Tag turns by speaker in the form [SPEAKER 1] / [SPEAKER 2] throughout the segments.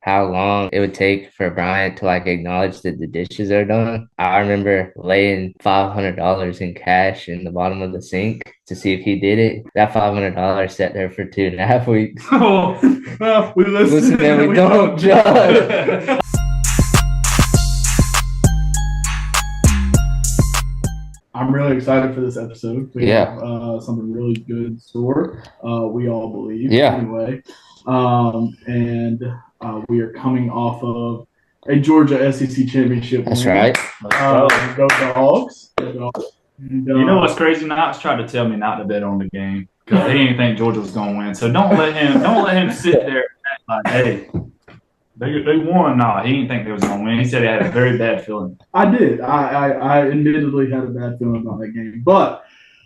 [SPEAKER 1] how long it would take for Brian to like acknowledge that the dishes are done. I remember laying $500 in cash in the bottom of the sink to see if he did it. That $500 sat there for 2.5 weeks.
[SPEAKER 2] Oh, well, we listen
[SPEAKER 1] and we don't judge.
[SPEAKER 2] I'm really excited for this episode. We
[SPEAKER 1] Yeah.
[SPEAKER 2] have something really good in store. We all believe.
[SPEAKER 1] Yeah.
[SPEAKER 2] Anyway, and we are coming off of a Georgia SEC championship.
[SPEAKER 1] That's
[SPEAKER 2] win.
[SPEAKER 1] right.
[SPEAKER 2] Go Dogs. Go Dogs. And,
[SPEAKER 3] You know what's crazy? Knox tried to tell me not to bet on the game because he didn't think Georgia was going to win. So don't let him sit there and act like, hey, they won. No, he didn't think they was going to win. He said he had a very bad feeling.
[SPEAKER 2] I did. I admittedly had a bad feeling about that game. But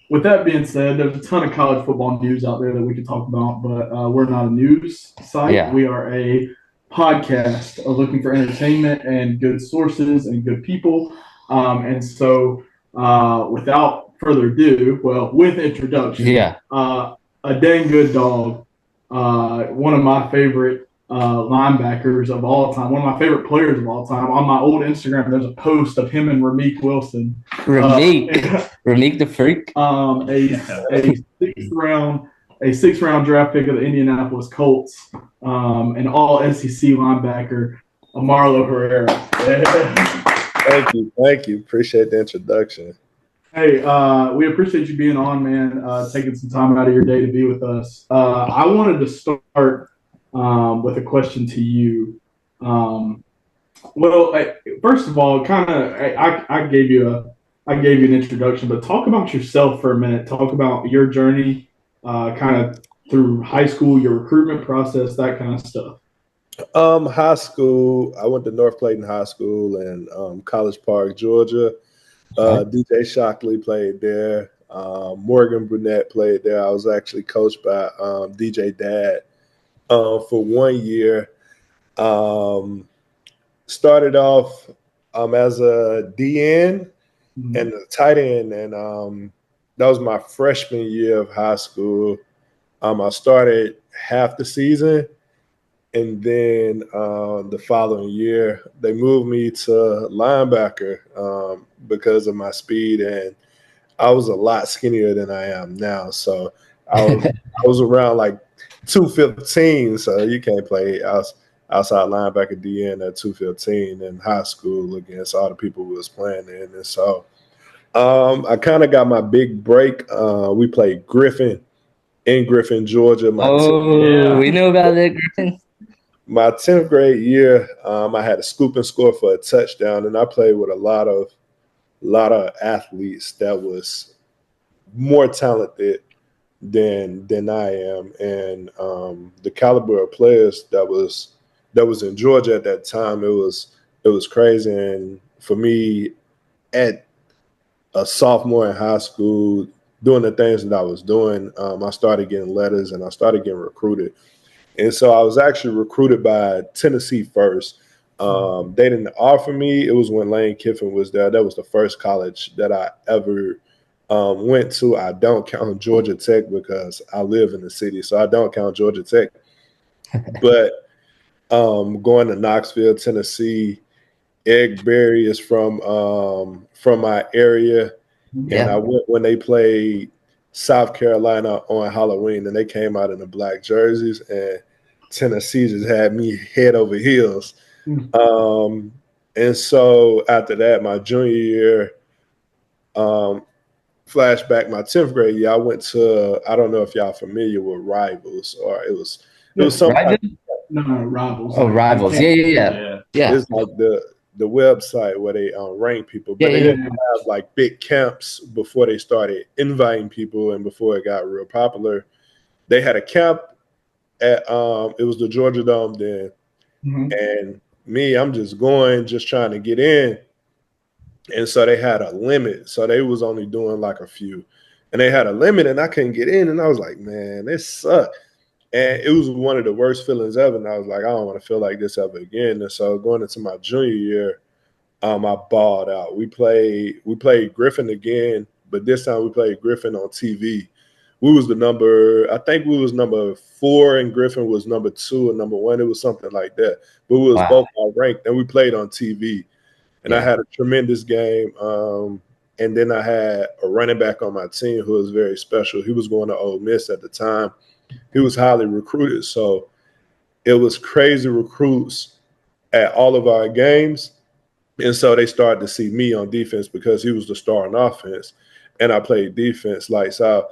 [SPEAKER 2] with that being said, there's a ton of college football news out there that we could talk about, but we're not a news site.
[SPEAKER 1] Yeah.
[SPEAKER 2] We are a podcast looking for entertainment and good sources and good people. And so without further ado, well, with introduction, a dang good dog, one of my favorite linebackers of all time, one of my favorort players of all time. On my old Instagram, there's a post of him and Ramik Wilson.
[SPEAKER 1] Ramik the freak.
[SPEAKER 2] A sixth round draft pick of the Indianapolis Colts, an all SEC linebacker, Amarlo Herrera.
[SPEAKER 4] Thank you. Appreciate the introduction.
[SPEAKER 2] Hey, we appreciate you being on, man, taking some time out of your day to be with us. I wanted to start with a question to you. First of all, I gave you an introduction, but talk about yourself for a minute. Talk about your journey, kind of through high school, your recruitment process, that kind of stuff.
[SPEAKER 4] High school, I went to North Clayton High School in College Park, Georgia. DJ Shockley played there. Morgan Brunette played there. I was actually coached by DJ Dad for 1 year. Started off as a DN and a tight end, and that was my freshman year of high school. I started half the season, and then the following year they moved me to linebacker because of my speed, and I was a lot skinnier than I am now. So I was around like 215, so you can't play outside linebacker DN at 215 in high school against all the people we was playing in. And so I kind of got my big break. We played Griffin in Griffin, Georgia.
[SPEAKER 1] We know about that, Griffin.
[SPEAKER 4] My 10th grade year, I had a scoop and score for a touchdown, and I played with a lot of athletes that was more talented than I am, and the caliber of players that was in Georgia at that time, it was crazy. And for me, at a sophomore in high school, doing the things that I was doing, I started getting letters and I started getting recruited. And so I was actually recruited by Tennessee first. They didn't offer me. It was when Lane Kiffin was there. That was the first college that I ever went to. I don't count Georgia Tech because I live in the city, so I don't count Georgia Tech. But going to Knoxville, Tennessee, Egg Berry is from my area. Yeah. And I went when they played South Carolina on Halloween, and they came out in the black jerseys, and Tennessee just had me head over heels. And so after that, my junior year, flashback, my 10th grade year, I went to, I don't know if y'all familiar with Rivals, or it was something.
[SPEAKER 2] No, Rivals.
[SPEAKER 1] Oh, Rivals. Yeah.
[SPEAKER 4] It's like the website where they rank people, but they didn't have like big camps before they started inviting people and before it got real popular. They had a camp at it was the Georgia Dome then, and me, I'm just trying to get in, and so they had a limit, so they was only doing like a few, and they had a limit, and I couldn't get in, and I was like, man, this sucks. And it was one of the worst feelings ever. And I was like, I don't want to feel like this ever again. And so going into my junior year, I balled out. We played Griffin again, but this time we played Griffin on TV. we was I think we was number 4 and Griffin was number 2 and number 1. It was something like that. But we was both ranked, and we played on TV. And I had a tremendous game. And then I had a running back on my team who was very special. He was going to Ole Miss at the time. He was highly recruited. So it was crazy recruits at all of our games. And so they started to see me on defense because he was the star on offense. And I played defense lights out.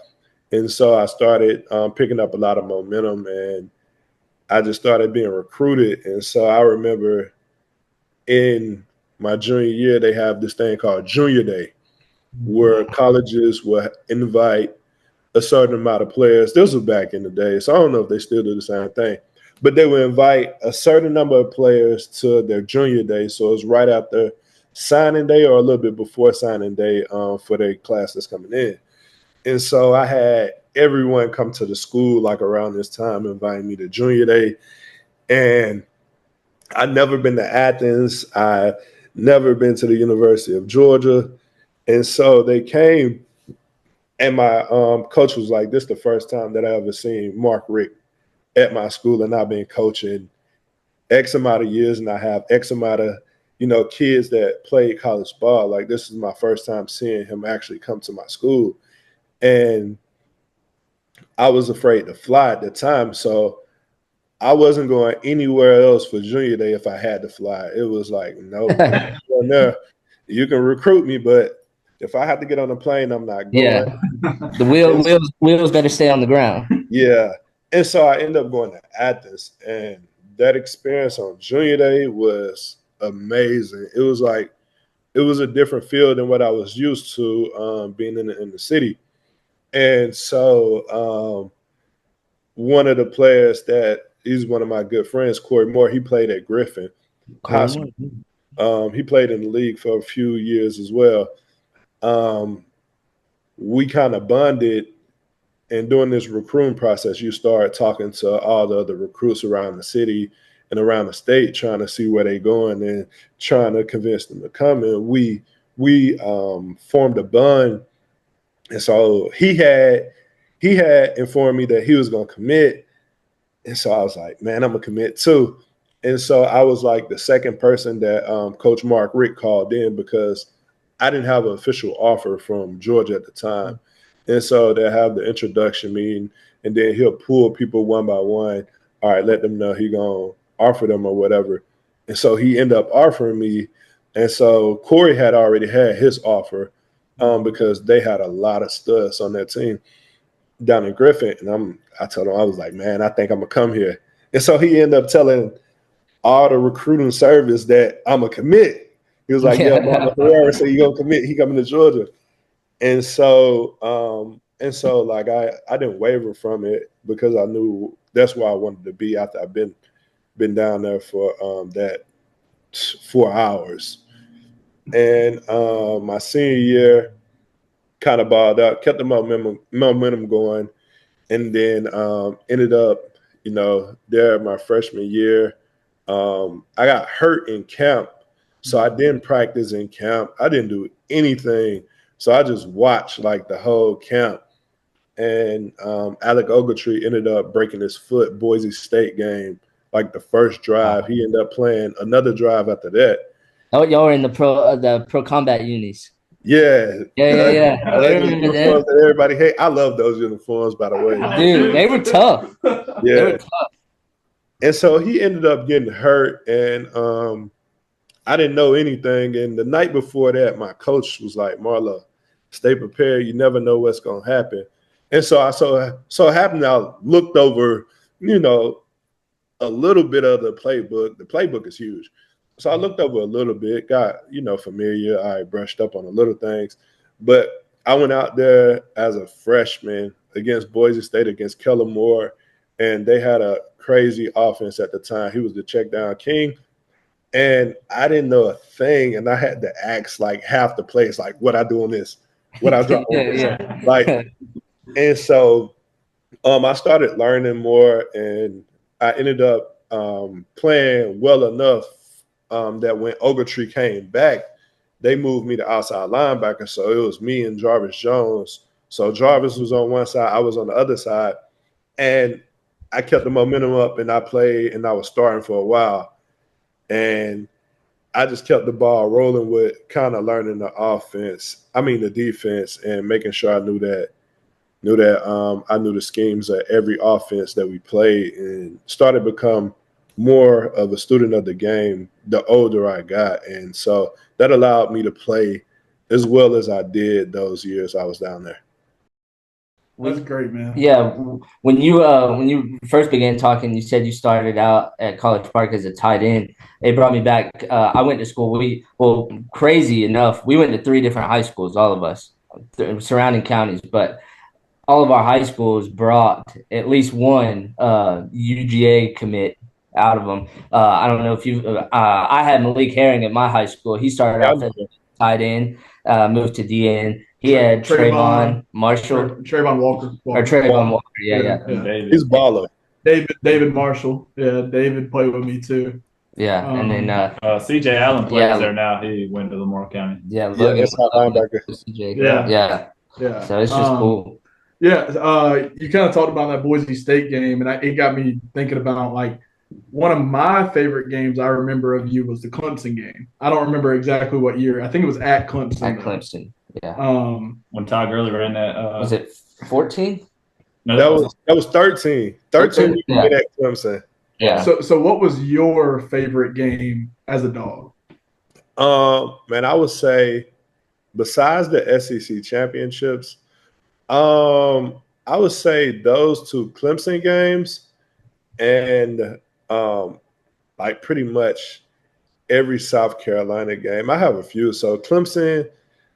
[SPEAKER 4] And so I started picking up a lot of momentum, and I just started being recruited. And so I remember in my junior year, they have this thing called Junior Day, where colleges will invite a certain amount of players. This was back in the day, so I don't know if they still do the same thing. But they would invite a certain number of players to their junior day. So it's right after signing day or a little bit before signing day for their class that's coming in. And so I had everyone come to the school like around this time, inviting me to junior day. And I'd never been to Athens. I never been to the University of Georgia. And so they came, and my coach was like, this is the first time that I ever seen Mark Richt at my school, and I've been coaching X amount of years, and I have X amount of, kids that played college ball. Like, this is my first time seeing him actually come to my school. And I was afraid to fly at the time, so I wasn't going anywhere else for junior day if I had to fly. It was like, nope, no, you can recruit me, but if I have to get on a plane, I'm not going.
[SPEAKER 1] Yeah, the wheels better stay on the ground.
[SPEAKER 4] Yeah. And so I ended up going to Athens, and that experience on junior day was amazing. It was like, it was a different feel than what I was used to being in the city. And so one of the players he's one of my good friends, Corey Moore, he played at Griffin High School. He played in the league for a few years as well. We kind of bonded. And during this recruiting process, you start talking to all the other recruits around the city and around the state, trying to see where they're going and trying to convince them to come. And we formed a bond. And so he had informed me that he was going to commit. And so I was like, man, I'm going to commit too. And so I was like the second person that Coach Mark Richt called in, because I didn't have an official offer from Georgia at the time. And so they'll have the introduction meeting, and then he'll pull people one by one. All right, let them know he's going to offer them or whatever. And so he ended up offering me. And so Corey had already had his offer because they had a lot of studs on that team down in Griffin. And I told him, I was like, man, I think I'm going to come here. And so he ended up telling all the recruiting service that I'm going to commit. He was like, yeah, Amarlo Herrera said you're going to commit. He coming to Georgia. And so like I didn't waver from it, because I knew that's where I wanted to be after I've been down there for that 4 hours. And my senior year kind of balled out, kept the momentum going, and then ended up, there my freshman year. I got hurt in camp, so I didn't practice in camp. I didn't do anything. So I just watched like the whole camp, and Alec Ogletree ended up breaking his foot Boise State game, like the first drive. He ended up playing another drive after that.
[SPEAKER 1] Oh, y'all were in the pro combat unis.
[SPEAKER 4] Yeah.
[SPEAKER 1] Yeah.
[SPEAKER 4] That everybody hate. I love those uniforms, by the way.
[SPEAKER 1] Dude, they were tough.
[SPEAKER 4] Yeah.
[SPEAKER 1] They were tough.
[SPEAKER 4] And so he ended up getting hurt, and I didn't know anything. And the night before that, my coach was like, Marlo, stay prepared. You never know what's going to happen. And so it happened. I looked over, a little bit of the playbook. The playbook is huge. So I looked over a little bit, got, familiar. I brushed up on the little things. But I went out there as a freshman against Boise State, against Kellen Moore, and they had a crazy offense at the time. He was the check down king. And I didn't know a thing, and I had to ask like half the plays, like what I do on this, what I drop on this. Like, and so I started learning more, and I ended up playing well enough that when Ogletree came back, they moved me to outside linebacker. So it was me and Jarvis Jones So Jarvis was on one side, I was on the other side, and I kept the momentum up, and I played, and I was starting for a while, and I just kept the ball rolling with kind of learning the defense, and making sure I knew I knew the schemes of every offense that we played, and started to become more of a student of the game the older I got. And so that allowed me to play as well as I did those years I was down there.
[SPEAKER 2] That's great, man.
[SPEAKER 1] Yeah, when you first began talking, you said you started out at College Park as a tight end. It brought me back. I went to school. Crazy enough, we went to 3 different high schools, all of us, surrounding counties. But all of our high schools brought at least one UGA commit out of them. I don't know if you. I had Malik Herring at my high school. He started off as a tight end, moved to DN. He had Trayvon Marshall.
[SPEAKER 2] Trayvon Walker.
[SPEAKER 1] Or Trayvon Walker. Yeah.
[SPEAKER 4] He's baller.
[SPEAKER 2] David Marshall. Yeah, David played with me too.
[SPEAKER 1] Yeah, and then
[SPEAKER 3] CJ Allen plays there now. He went to Lamar County.
[SPEAKER 1] Yeah, Logan,
[SPEAKER 4] that's our linebacker.
[SPEAKER 1] CJ.
[SPEAKER 2] Yeah.
[SPEAKER 1] So it's just cool.
[SPEAKER 2] Yeah, you kind of talked about that Boise State game, and it got me thinking about, like, one of my favorite games I remember of you was the Clemson game. I don't remember exactly what year. I think it was at Clemson.
[SPEAKER 1] At Clemson, yeah.
[SPEAKER 3] When Todd Gurley ran that.
[SPEAKER 1] Was it 14?
[SPEAKER 4] No, that was 13. 13 we played at Clemson.
[SPEAKER 1] Yeah.
[SPEAKER 2] So what was your favorite game as a dog?
[SPEAKER 4] Man, I would say besides the SEC championships, I would say those 2 Clemson games and like pretty much every South Carolina game. I have a few. So Clemson,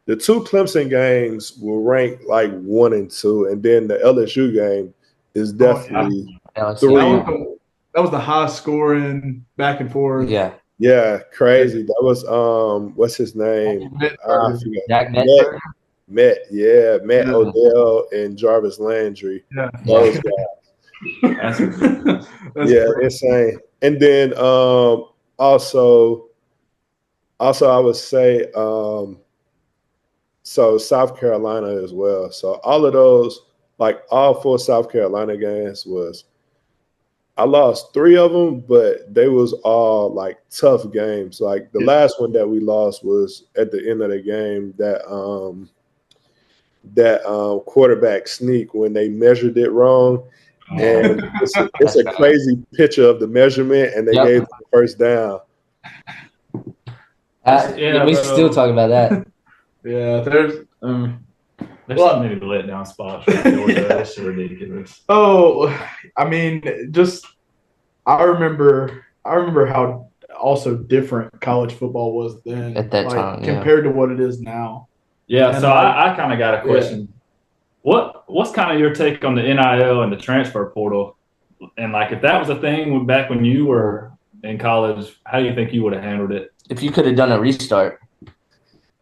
[SPEAKER 4] the 2 Clemson games were ranked like 1 and 2, and then the LSU game is definitely 3.
[SPEAKER 2] That was the high scoring back and forth.
[SPEAKER 1] Yeah.
[SPEAKER 4] Yeah, crazy. That was what's his name?
[SPEAKER 1] Jack
[SPEAKER 4] Matt Odell and Jarvis Landry.
[SPEAKER 2] Yeah.
[SPEAKER 4] Those guys.
[SPEAKER 2] That's
[SPEAKER 4] great. Insane. And then also I would say so South Carolina as well. So all of those, like all 4 South Carolina games I lost 3 of them, but they was all like tough games. Like the last one that we lost was at the end of the game, that quarterback sneak when they measured it wrong. And it's a crazy picture of the measurement, and they gave the first down.
[SPEAKER 1] We still talk about that.
[SPEAKER 2] Yeah, there's
[SPEAKER 3] so many letdown spots. That's ridiculous.
[SPEAKER 2] Oh, I mean, I remember how also different college football was then
[SPEAKER 1] at that time
[SPEAKER 2] compared to what it is now.
[SPEAKER 3] Yeah, and so I kind of got a question. Yeah. What's kind of your take on the NIL and the transfer portal? And like, if that was a thing back when you were in college, how do you think you would have handled it?
[SPEAKER 1] If you could have done a restart.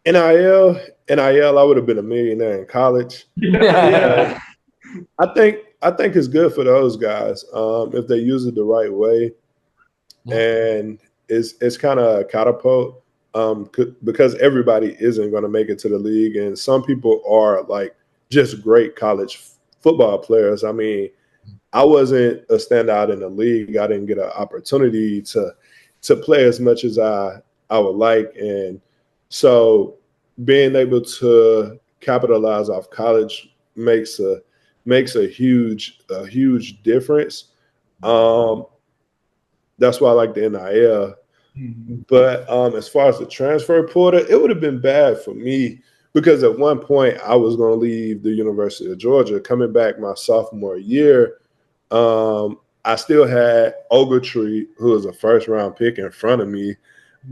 [SPEAKER 4] NIL, I would have been a millionaire in college.
[SPEAKER 2] Yeah.
[SPEAKER 4] I think it's good for those guys if they use it the right way, and it's kind of a catapult because everybody isn't going to make it to the league, and some people are like just great college football players. I mean, I wasn't a standout in the league. I didn't get an opportunity to play as much as I would like, and so being able to capitalize off college makes a huge difference. That's why I like the NIL. But as far as the transfer portal, it would have been bad for me because at one point I was going to leave the University of Georgia. Coming back my sophomore year, I still had Ogletree, who was a first-round pick, in front of me.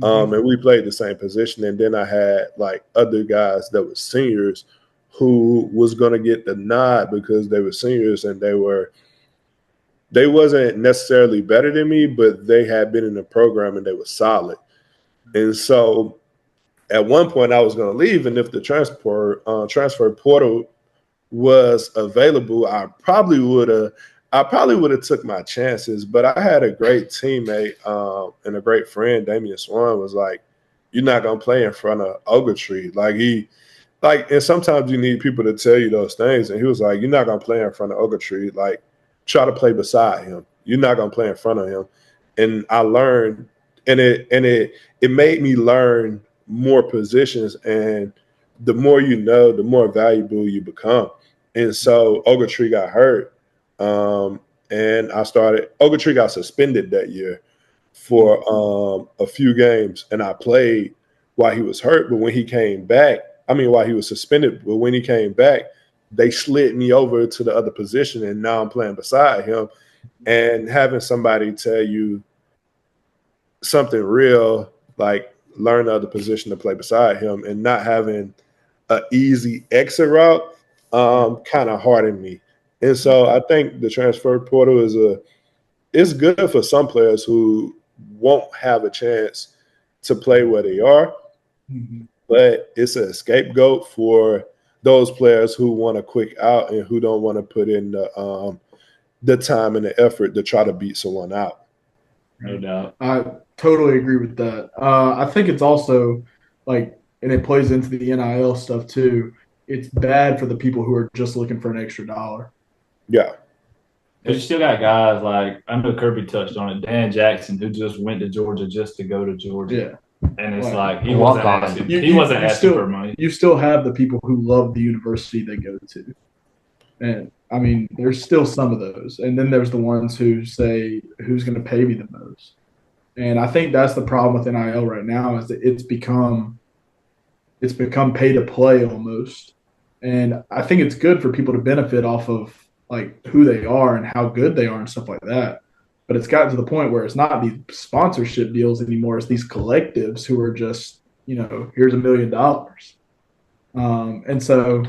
[SPEAKER 4] And we played the same position. And then I had like other guys that were seniors who was going to get the nod because they were seniors and they wasn't necessarily better than me, but they had been in the program and they were solid. And so at one point I was going to leave, and if the transfer portal was available, I probably would have took my chances. But I had a great teammate and a great friend, Damian Swan, was like, "You're not gonna play in front of Ogletree." Like like, and sometimes you need people to tell you those things. And he was like, "You're not gonna play in front of Ogletree. Like, try to play beside him. You're not gonna play in front of him." And I learned, and it made me learn more positions. And the more you know, the more valuable you become. And so Ogletree got hurt, and Ogletree got suspended that year for a few games, and I played while he was hurt. But when he came back, while he was suspended, but when he came back, they slid me over to the other position, and now I'm playing beside him. And having somebody tell you something real, like learn the other position to play beside him, and not having an easy exit route, kind of hardened me. And so I think the transfer portal is good for some players who won't have a chance to play where they are, but it's a scapegoat for those players who want a quick out and who don't want to put in the time and the effort to try to beat someone out.
[SPEAKER 3] No doubt.
[SPEAKER 2] I totally agree with that. I think it's also like, and it plays into the NIL stuff too. It's bad for the people who are just looking for an extra dollar.
[SPEAKER 4] Yeah.
[SPEAKER 3] Because you still got guys like, I know Kirby touched on it, Dan Jackson, who just went to Georgia just to go to Georgia.
[SPEAKER 2] Yeah.
[SPEAKER 3] And it's like he wasn't asking for money.
[SPEAKER 2] You still have the people who love the university they go to. And I mean, there's still some of those. And then there's the ones who say, who's going to pay me the most? And I think that's the problem with NIL right now, is that it's become pay to play almost. And I think it's good for people to benefit off of like who they are and how good they are and stuff like that. But it's gotten to the point where it's not these sponsorship deals anymore. It's these collectives who are just, here's $1 million. And so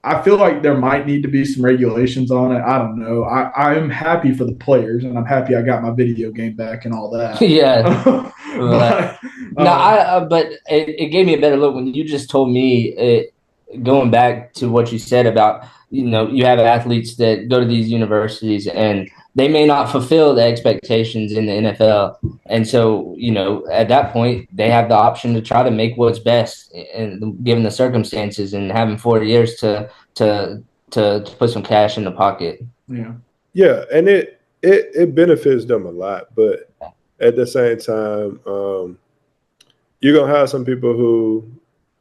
[SPEAKER 2] I feel like there might need to be some regulations on it. I don't know. I'm happy for the players, and I'm happy I got my video game back and all that.
[SPEAKER 1] Yeah. But it gave me a better look when you just told me going back to what you said about, you have athletes that go to these universities and they may not fulfill the expectations in the NFL. And so, at that point, they have the option to try to make what's best and given the circumstances, and having 4 years to put some cash in the pocket.
[SPEAKER 2] Yeah.
[SPEAKER 4] Yeah. And it benefits them a lot. But at the same time, you're going to have some people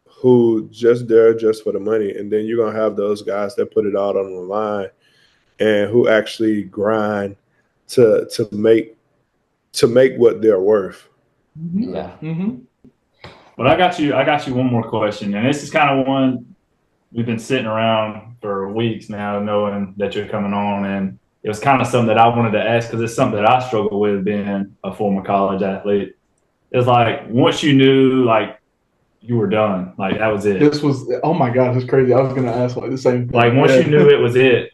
[SPEAKER 4] who just there just for the money. And then you're going to have those guys that put it out on the line and who actually grind to make what they're worth.
[SPEAKER 1] Yeah.
[SPEAKER 2] Mm-hmm.
[SPEAKER 3] But I got you one more question. And this is kind of one we've been sitting around for weeks now, knowing that you're coming on. And it was kind of something that I wanted to ask, because it's something that I struggle with being a former college athlete. It's like, once you knew, like, you were done, like that was it.
[SPEAKER 2] Oh my God, it's crazy. I was going to ask like the same thing.
[SPEAKER 3] Like, once you knew it was it,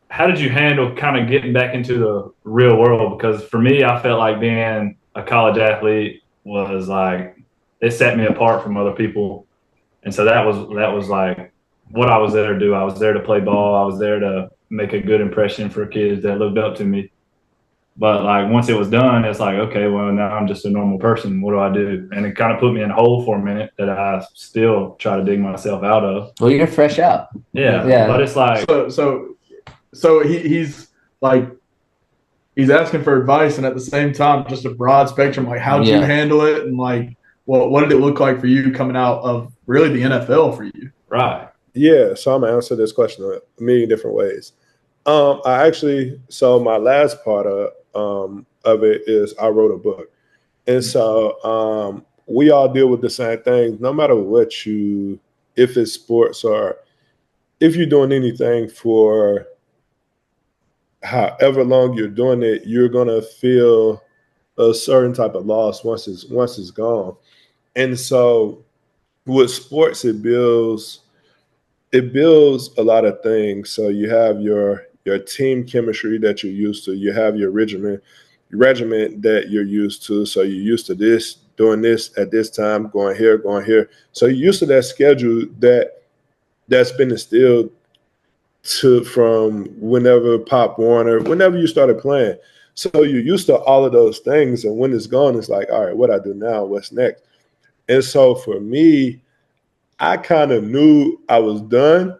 [SPEAKER 3] how did you handle kind of getting back into the real world? Because for me, I felt like being a college athlete was like, it set me apart from other people. And so that was like what I was there to do. I was there to play ball. I was there to make a good impression for kids that looked up to me. But like, once it was done, it's like, okay, well, now I'm just a normal person. What do I do? And it kind of put me in a hole for a minute that I still try to dig myself out of.
[SPEAKER 1] Well, you're fresh out.
[SPEAKER 3] Yeah. But it's like,
[SPEAKER 2] so he's like, he's asking for advice, and at the same time, just a broad spectrum. Like, how did you handle it? And like, what did it look like for you coming out of really the NFL for you?
[SPEAKER 3] Right.
[SPEAKER 4] Yeah. So I'm gonna answer this question a million different ways. My last part of it is I wrote a book. And so we all deal with the same things, no matter what if it's sports or if you're doing anything for however long you're doing it, you're going to feel a certain type of loss once it's gone. And so with sports, it builds a lot of things. So you have your team chemistry that you're used to. You have your regiment that you're used to. So you're used to this, doing this at this time, going here. So you're used to that schedule that's been instilled from whenever Pop Warner, whenever you started playing. So you're used to all of those things. And when it's gone, it's like, all right, what I do now? What's next? And so for me, I kind of knew I was done.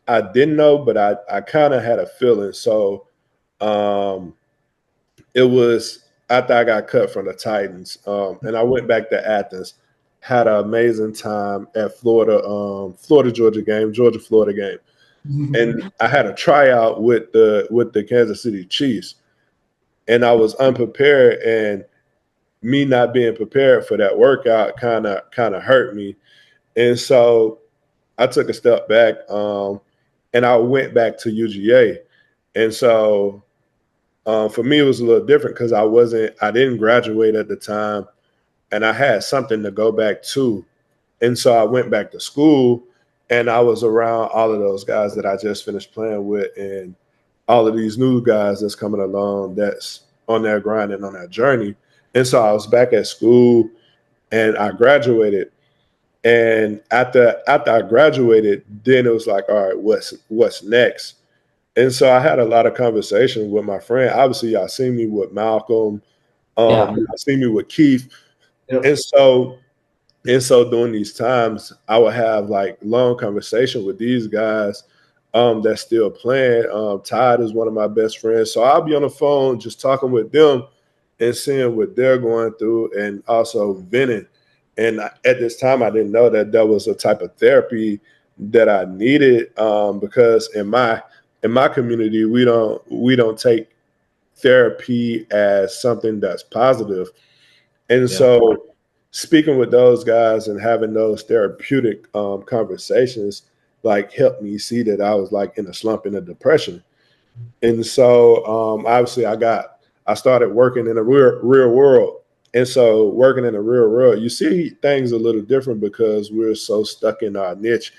[SPEAKER 4] I didn't know, but I kind of had a feeling. So it was after I got cut from the Titans, and I went back to Athens. Had an amazing time at Florida Georgia game, Georgia Florida game, and I had a tryout with the Kansas City Chiefs, and I was unprepared, and me not being prepared for that workout kind of hurt me, and so I took a step back, and I went back to UGA, and so for me it was a little different because I didn't graduate at the time, and I had something to go back to, and so I went back to school, and I was around all of those guys that I just finished playing with, and all of these new guys that's coming along that's on their grind and on that journey. And so I was back at school, and I graduated. And after I graduated, then it was like, all right, what's next? And so I had a lot of conversations with my friend. Obviously, y'all seen me with Malcolm, y'all seen me with Keith. Yep. And so during these times, I would have like long conversation with these guys that's still playing. Todd is one of my best friends. So I'll be on the phone just talking with them and seeing what they're going through, and also venting. And at this time, I didn't know that was a type of therapy that I needed, because in my community, we don't take therapy as something that's positive. And so speaking with those guys and having those therapeutic conversations like helped me see that I was like in a slump, in a depression. And so obviously I started working in the real world. And so working in the real world, you see things a little different because we're so stuck in our niche.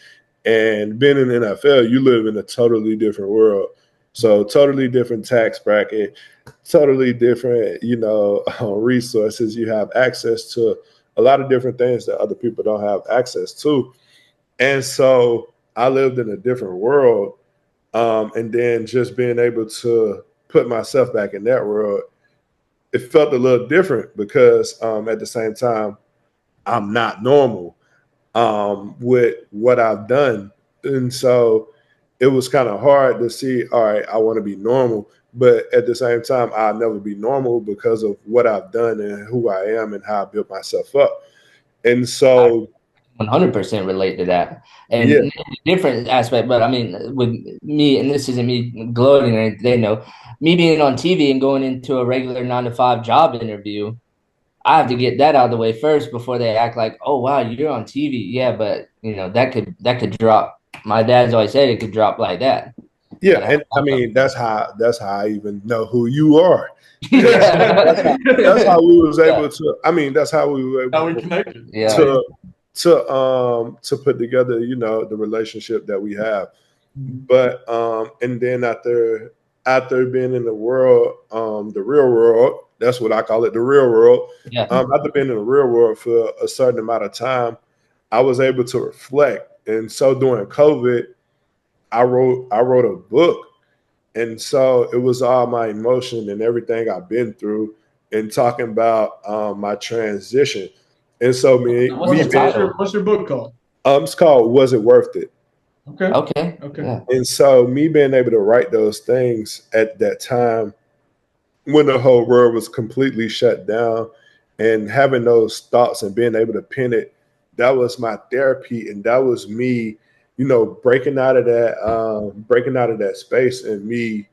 [SPEAKER 4] And being in the NFL, you live in a totally different world. So totally different tax bracket, totally different, resources. You have access to a lot of different things that other people don't have access to. And so I lived in a different world. And then just being able to put myself back in that world, it felt a little different because at the same time, I'm not normal with what I've done. And so it was kind of hard to see, all right, I want to be normal. But at the same time, I'll never be normal because of what I've done and who I am and how I built myself up. And so
[SPEAKER 1] 100% relate to that. And different aspect, but I mean, with me, and this isn't me gloating or anything, they know, me being on TV and going into a regular 9-to-5 job interview, I have to get that out of the way first before they act like, oh wow, you're on TV. Yeah, but that could drop. My dad's always said it could drop like that.
[SPEAKER 4] Yeah, and I mean that's how I even know who you are. that's how we was able to. I mean, that's how we were able
[SPEAKER 2] how we connected.
[SPEAKER 4] To put together, the relationship that we have. But and then after being in the world, the real world, that's what I call it, the real world. Yeah. After being in the real world for a certain amount of time, I was able to reflect. And so during COVID, I wrote a book. And so it was all my emotion and everything I've been through and talking about my transition. And so
[SPEAKER 2] what's your book called?
[SPEAKER 4] It's called Was It Worth It?
[SPEAKER 1] Okay.
[SPEAKER 4] Yeah. And so me being able to write those things at that time when the whole world was completely shut down, and having those thoughts and being able to pen it, that was my therapy. And that was me, breaking out of that space and me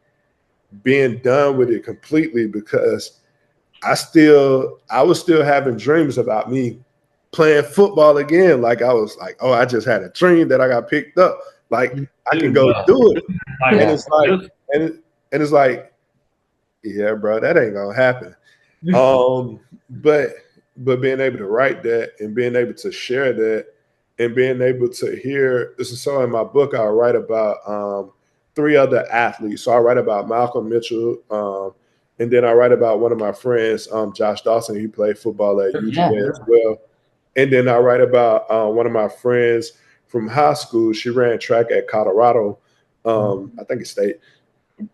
[SPEAKER 4] being done with it completely, because I was still having dreams about me playing football again. Like I was like, oh, I just had a dream that I got picked up. Like I can go do it. And it's like, and it's like, yeah, bro, that ain't gonna happen. But being able to write that and being able to share that and being able to hear, this is so in my book, I write about 3 other athletes. So I write about Malcolm Mitchell, and then I write about one of my friends, Josh Dawson. He played football at UGA as well. And then I write about one of my friends from high school. She ran track at Colorado, I think it's state,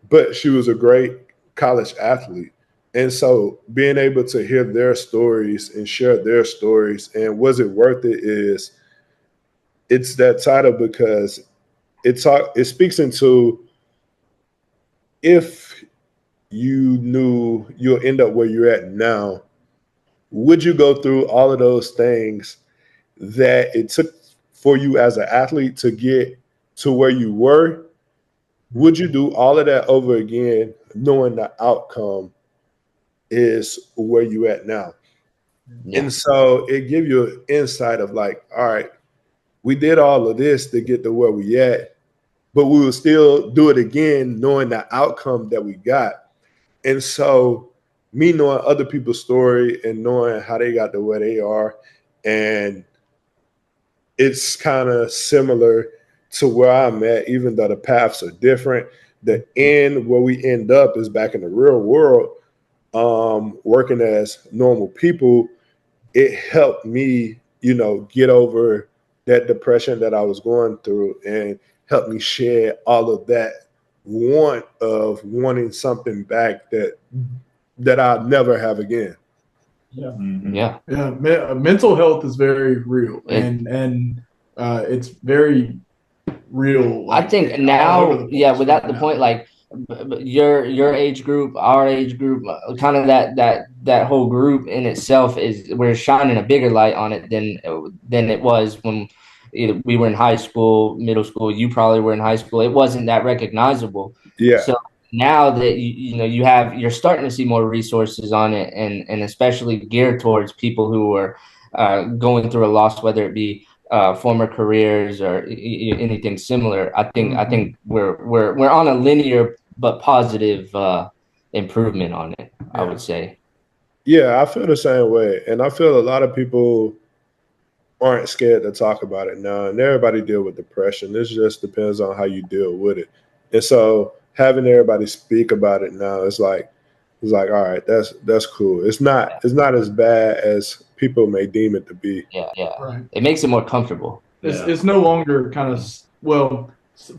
[SPEAKER 4] but she was a great college athlete. And so being able to hear their stories and share their stories and was it worth it is it's that title because it speaks into if you knew you'll end up where you're at now, would you go through all of those things that it took for you as an athlete to get to where you were? Would you do all of that over again, knowing the outcome is where you at now? Yeah. And so it gives you an insight of like, all right, we did all of this to get to where we at, but we will still do it again, knowing the outcome that we got. And so me knowing other people's story and knowing how they got to where they are, and it's kind of similar to where I'm at, even though the paths are different. The end where we end up is back in the real world, working as normal people. It helped me, get over that depression that I was going through and helped me shed all of that wanting something back that I'll never have again.
[SPEAKER 2] Yeah.
[SPEAKER 3] Mm-hmm.
[SPEAKER 2] Yeah. Mental health is very real, and it's very real.
[SPEAKER 1] I think now, without the point, like your age group, our age group, kind of that whole group in itself we're shining a bigger light on it than it was when we were in high school, middle school. You probably were in high school. It wasn't that recognizable.
[SPEAKER 4] Yeah.
[SPEAKER 1] So now that you're starting to see more resources on it, and especially geared towards people who are going through a loss, whether it be former careers or anything similar. I think we're on a linear but positive improvement on it. Yeah. I would say.
[SPEAKER 4] Yeah, I feel the same way, and I feel a lot of people aren't scared to talk about it now, and everybody deal with depression. This just depends on how you deal with it. And so having everybody speak about it now is like, all right, that's cool. It's not as bad as people may deem it to be.
[SPEAKER 1] Yeah.
[SPEAKER 2] Right.
[SPEAKER 1] It makes it more comfortable.
[SPEAKER 2] It's no longer kind of,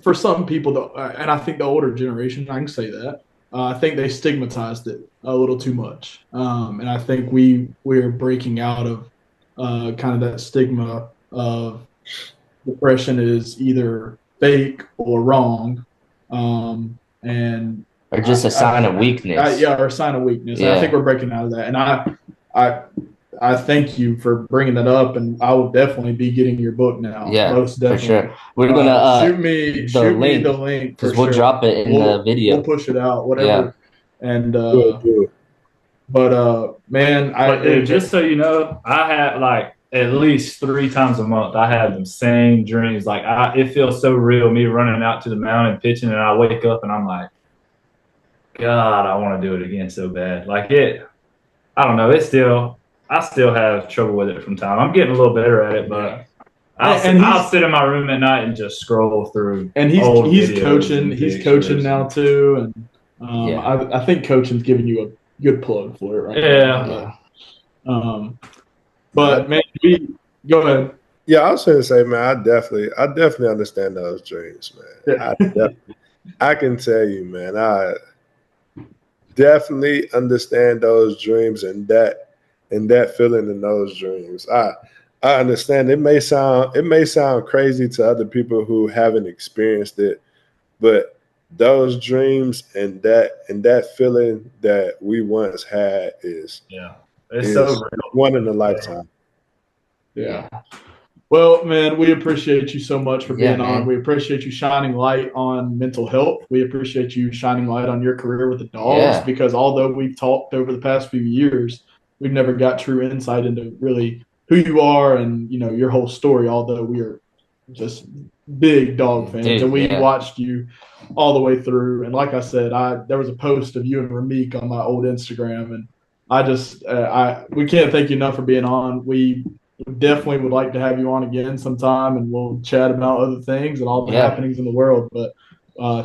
[SPEAKER 2] for some people, though, and I think the older generation, I can say that, I think they stigmatized it a little too much. And I think we're breaking out of kind of that stigma of depression is either fake or wrong.
[SPEAKER 1] Or just a sign of weakness.
[SPEAKER 2] Or a sign of weakness. Yeah. And I think we're breaking out of that. And I thank you for bringing that up, and I will definitely be getting your book now.
[SPEAKER 1] Yeah,
[SPEAKER 2] most definitely.
[SPEAKER 1] For sure. We're gonna
[SPEAKER 2] shoot me the link
[SPEAKER 1] because we'll drop it in the video.
[SPEAKER 2] We'll push it out, whatever. Yeah. And
[SPEAKER 3] man, dude, just so you know, I had like at least 3 times a month. I have the same dreams. Like it feels so real. Me running out to the mountain pitching, and I wake up and I'm like, God, I want to do it again so bad. Like I don't know. I still have trouble with it from time. I'm getting a little better at it, but I'll sit in my room at night and just scroll through.
[SPEAKER 2] And he's coaching. He's coaching now too, and I think coaching's giving you a good plug for it right now. Yeah. But man, go ahead.
[SPEAKER 4] Yeah, I was going to say, man, I definitely understand those dreams, man. Yeah. I can tell you, man, I definitely understand those dreams and that feeling in those dreams. I understand it may sound crazy to other people who haven't experienced it, but those dreams and that feeling that we once had is so real. One in a lifetime.
[SPEAKER 2] Yeah. Well, man, we appreciate you so much for being on. We appreciate you shining light on mental health. We appreciate you shining light on your career with the Dogs, because although we've talked over the past few years, we've never got true insight into really who you are and, your whole story, although we are just big Dog fans. And we watched you all the way through. And like I said, there was a post of you and Ramik on my old Instagram, and we can't thank you enough for being on. We definitely would like to have you on again sometime, and we'll chat about other things and all the happenings in the world. But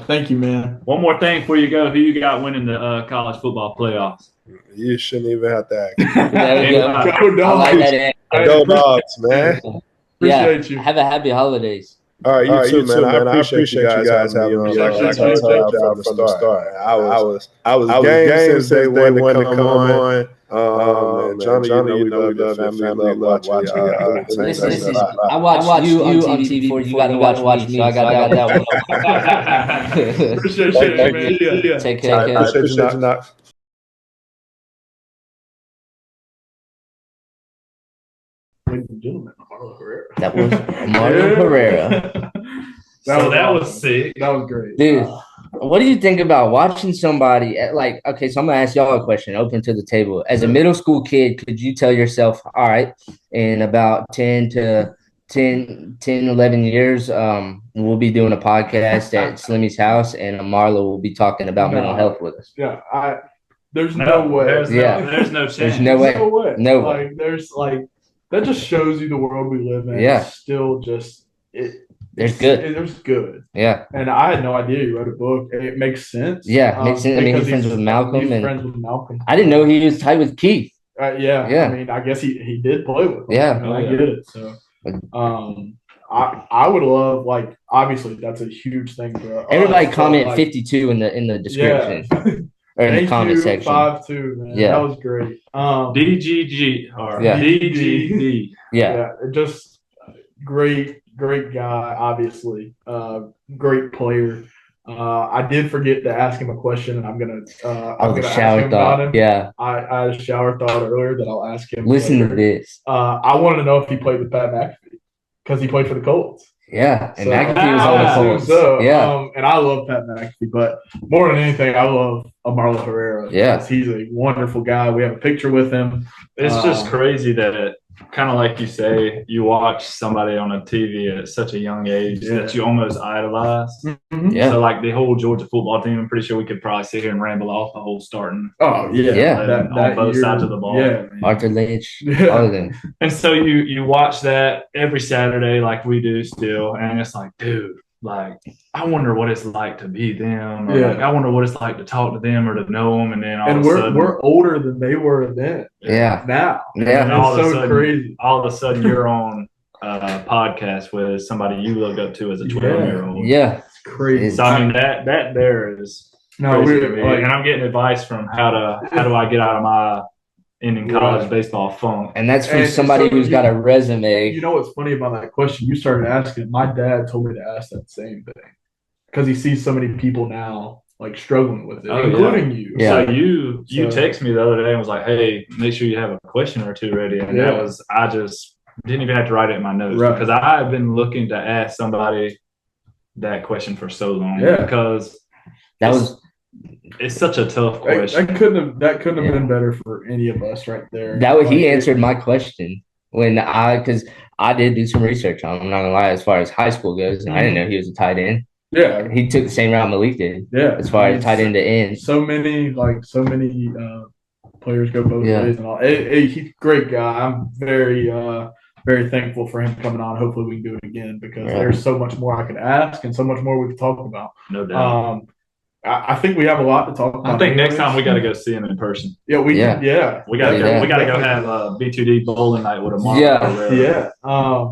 [SPEAKER 2] thank you, man.
[SPEAKER 3] One more thing before you go. Who you got winning the college football playoffs?
[SPEAKER 4] You shouldn't even have to ask.
[SPEAKER 2] Go Dogs.
[SPEAKER 4] Go Dogs, man.
[SPEAKER 2] Appreciate you.
[SPEAKER 1] Have a happy holidays.
[SPEAKER 4] All right, you too, man. I appreciate you guys having me. Like I told you from the start. I was game since they wanted to come on. Man, Johnny, you know we love your family, love watching
[SPEAKER 1] Listen, I watched you on TV before you got to watch me, so I got that one.
[SPEAKER 2] Appreciate you, man. Yeah.
[SPEAKER 1] Take care.
[SPEAKER 4] I appreciate you, Knox.
[SPEAKER 2] Ladies and gentlemen, Amarlo Herrera.
[SPEAKER 1] That was Amarlo Herrera.
[SPEAKER 3] That was sick.
[SPEAKER 2] That was great.
[SPEAKER 1] Dude, what do you think about watching somebody so I'm going to ask y'all a question, open to the table. As a middle school kid, could you tell yourself, all right, in about 10, 11 years, we'll be doing a podcast at Slimmy's house and Amarlo will be talking about mental health with us?
[SPEAKER 2] Yeah, there's no way.
[SPEAKER 3] There's no chance.
[SPEAKER 1] There's no way. No way.
[SPEAKER 2] That just shows you the world we live in.
[SPEAKER 1] Yeah.
[SPEAKER 2] It's still just
[SPEAKER 1] There's good.
[SPEAKER 2] There's good.
[SPEAKER 1] Yeah.
[SPEAKER 2] And I had no idea he wrote a book. It makes sense.
[SPEAKER 1] Yeah, makes sense. I mean, he's friends with Malcolm.
[SPEAKER 2] He's friends with Malcolm.
[SPEAKER 1] I didn't know he was tight with Keith.
[SPEAKER 2] Yeah. I mean, I guess he did play with him.
[SPEAKER 1] Yeah.
[SPEAKER 2] I get it. So, I would love, obviously that's a huge thing for
[SPEAKER 1] everybody. Comment 52 in the description.
[SPEAKER 2] Yeah.
[SPEAKER 1] Or in the comment section.
[SPEAKER 2] 5-2, man.
[SPEAKER 1] Yeah.
[SPEAKER 2] That was great.
[SPEAKER 3] DGG or DGD.
[SPEAKER 1] Yeah.
[SPEAKER 2] Just great guy, obviously. Great player. I did forget to ask him a question, and I'm gonna ask him about him.
[SPEAKER 1] Yeah.
[SPEAKER 2] I had a shower thought earlier that I'll ask him.
[SPEAKER 1] Listen
[SPEAKER 2] later.
[SPEAKER 1] to this.
[SPEAKER 2] I wanted to know if he played with Pat McAfee because he played for the Colts.
[SPEAKER 1] Yeah, and McAfee was on the Colts.
[SPEAKER 2] And I love Pat McAfee, but more than anything, I love Amarlo Herrera.
[SPEAKER 1] Yeah,
[SPEAKER 2] he's a wonderful guy. We have a picture with him.
[SPEAKER 3] It's just crazy that kind of like you say, you watch somebody on a TV at such a young age that you almost idolize.
[SPEAKER 2] Mm-hmm.
[SPEAKER 1] Yeah.
[SPEAKER 3] So like the whole Georgia football team, I'm pretty sure we could probably sit here and ramble off the whole starting.
[SPEAKER 2] Oh yeah,
[SPEAKER 3] on both sides of the ball.
[SPEAKER 2] Yeah,
[SPEAKER 1] Arthur Lynch, all of them.
[SPEAKER 3] And so you watch that every Saturday, like we do still, and it's like, dude, like I wonder what it's like to be them. Or I wonder what it's like to talk to them or to know them, and then
[SPEAKER 2] we're older than they were then.
[SPEAKER 1] Yeah.
[SPEAKER 2] Now.
[SPEAKER 1] Yeah.
[SPEAKER 3] And all
[SPEAKER 2] it's
[SPEAKER 3] of a
[SPEAKER 2] so
[SPEAKER 3] sudden,
[SPEAKER 2] crazy.
[SPEAKER 3] All of a sudden, you're on a podcast with somebody you look up to as a 12-year-old.
[SPEAKER 1] Yeah.
[SPEAKER 2] It's crazy.
[SPEAKER 3] So I mean that there is crazy to me. And I'm getting advice from how do I get out of my ending college baseball funk.
[SPEAKER 1] And that's from somebody who's got a resume.
[SPEAKER 2] You know what's funny about that question? You started asking. My dad told me to ask that same thing because he sees so many people now like struggling with it, including you.
[SPEAKER 3] Yeah. So you text me the other day and was like, "Hey, make sure you have a question or two ready." And that was I just didn't even have to write it in my notes because I have been looking to ask somebody that question for so long because it's such a tough question.
[SPEAKER 2] That couldn't have been better for any of us right there.
[SPEAKER 1] He answered my question because I did do some research on him. I'm not gonna lie, as far as high school goes, I didn't know he was a tight end.
[SPEAKER 2] Yeah,
[SPEAKER 1] he took the same route Malik did. Yeah, as far as tight end to end.
[SPEAKER 2] So many players go both ways and all. He's a great guy. I'm very very thankful for him coming on. Hopefully we can do it again because there's so much more I could ask and so much more we could talk about.
[SPEAKER 3] No doubt.
[SPEAKER 2] I think we have a lot to talk about.
[SPEAKER 3] I think next time we got to go see him in person.
[SPEAKER 2] Yeah, we got to
[SPEAKER 3] go have a B2D bowling night with Amarlo.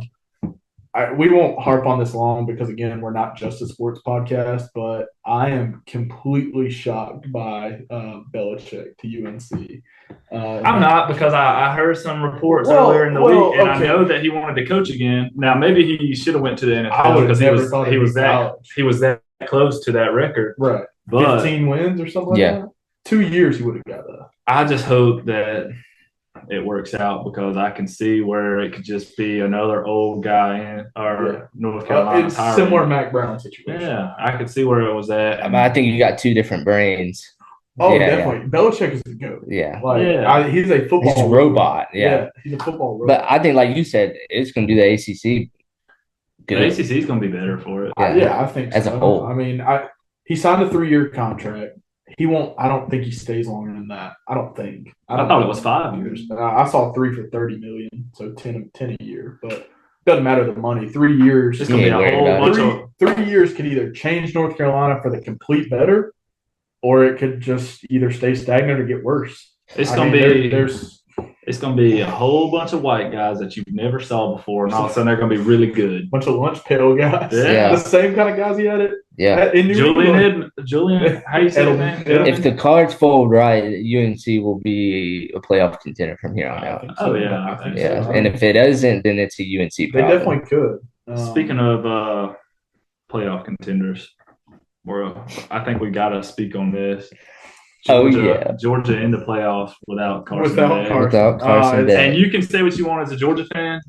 [SPEAKER 2] We won't harp on this long because again, we're not just a sports podcast, but I am completely shocked by Belichick to UNC.
[SPEAKER 3] I'm not because I heard some reports earlier in the week, and I know that he wanted to coach again. Now maybe he should have went to the NFL because he was that close to that record,
[SPEAKER 2] right?
[SPEAKER 3] But
[SPEAKER 2] 15 wins or something like that. 2 years he would have got that.
[SPEAKER 3] I just hope that it works out because I can see where it could just be another old guy North Carolina.
[SPEAKER 2] It's similar Mac Brown situation.
[SPEAKER 3] Yeah, I could see where it was at.
[SPEAKER 1] I think you got two different brains.
[SPEAKER 2] Oh, definitely. Belichick is the GOAT.
[SPEAKER 1] Yeah.
[SPEAKER 2] He's a football
[SPEAKER 1] he's a robot. Yeah.
[SPEAKER 2] He's a football robot.
[SPEAKER 1] But I think, like you said, it's going to do the ACC good.
[SPEAKER 3] The ACC is going to be better for it.
[SPEAKER 2] I think
[SPEAKER 1] as a whole.
[SPEAKER 2] I mean, he signed a 3-year contract. He won't. I don't think he stays longer than that. I don't think.
[SPEAKER 3] I thought it was 5 years.
[SPEAKER 2] I saw 3 for $30 million, so 10 a year. But doesn't matter the money. 3 years.
[SPEAKER 3] It's going to be a whole bunch of
[SPEAKER 2] 3 years could either change North Carolina for the complete better, or it could just either stay stagnant or get worse.
[SPEAKER 3] It's going to be a whole bunch of white guys that you've never saw before, and all of a sudden they're going to be really good.
[SPEAKER 2] Bunch of lunch pail guys.
[SPEAKER 1] Yeah.
[SPEAKER 2] The same kind of guys he had at
[SPEAKER 1] Yeah.
[SPEAKER 3] Julian, how you say his name?
[SPEAKER 1] If the cards fold right, UNC will be a playoff contender from here on out.
[SPEAKER 3] Oh, yeah. I think
[SPEAKER 1] Yeah.
[SPEAKER 3] so.
[SPEAKER 1] And if it doesn't, then it's a UNC
[SPEAKER 2] They
[SPEAKER 1] problem.
[SPEAKER 2] definitely could.
[SPEAKER 3] Speaking of playoff contenders, I think we got to speak on this. Georgia in the playoffs without Carson Beck.
[SPEAKER 1] Without Carson Beck.
[SPEAKER 3] And you can say what you want as a Georgia fan.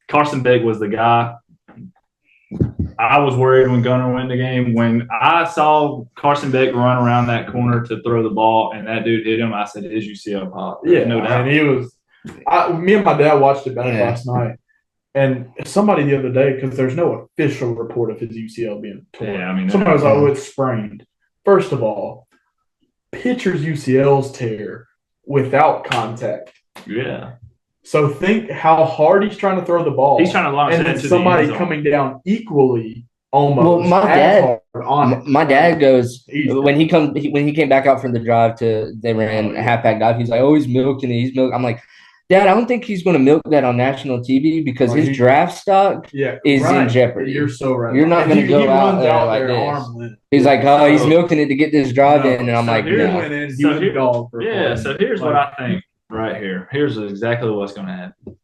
[SPEAKER 3] Carson Beck was the guy. I was worried when Gunner won the game. When I saw Carson Beck run around that corner to throw the ball and that dude hit him, I said, his UCL pop.
[SPEAKER 2] Yeah,
[SPEAKER 3] no doubt.
[SPEAKER 2] And he was me and my dad watched it back last night. And somebody the other day, because there's no official report of his UCL being torn.
[SPEAKER 3] Yeah, I mean,
[SPEAKER 2] somebody was like, oh, it's sprained. First of all, pitchers UCLs tear without contact.
[SPEAKER 3] Yeah.
[SPEAKER 2] So think how hard he's trying to throw the ball.
[SPEAKER 3] He's trying to launch
[SPEAKER 2] and
[SPEAKER 3] it into
[SPEAKER 2] somebody
[SPEAKER 3] the end zone.
[SPEAKER 2] coming down equally almost.
[SPEAKER 1] Well, my dad goes
[SPEAKER 2] Easy.
[SPEAKER 1] when he came back out from the drive they ran a halfback dive. He's like, oh, he's milking it. He's milking. I'm like, Dad, I don't think he's going to milk that on national TV because his draft stock is in jeopardy.
[SPEAKER 2] You're so right.
[SPEAKER 1] You're not going to go out there like this. He's like, oh, he's milking it to get this drive in, and I'm like, no.
[SPEAKER 3] So here's what I think right here. Here's exactly what's going to happen.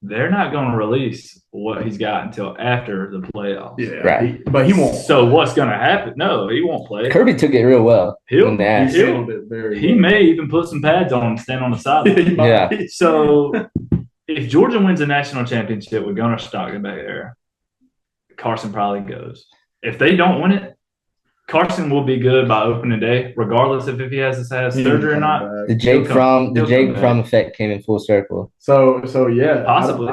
[SPEAKER 3] They're not going to release what he's got until after the playoffs.
[SPEAKER 2] Yeah,
[SPEAKER 1] right.
[SPEAKER 2] But he won't.
[SPEAKER 3] So what's going to happen? No, he won't play.
[SPEAKER 1] Kirby took it real well.
[SPEAKER 3] He may even put some pads on and stand on the sideline.
[SPEAKER 1] Yeah.
[SPEAKER 3] So if Georgia wins a national championship with Gunnar Stockton back there, Carson probably goes. If they don't win it, Carson will be good by opening day, regardless of if he has to have surgery or not.
[SPEAKER 1] The Jake Fromm effect came in full circle.
[SPEAKER 2] So yeah,
[SPEAKER 3] possibly.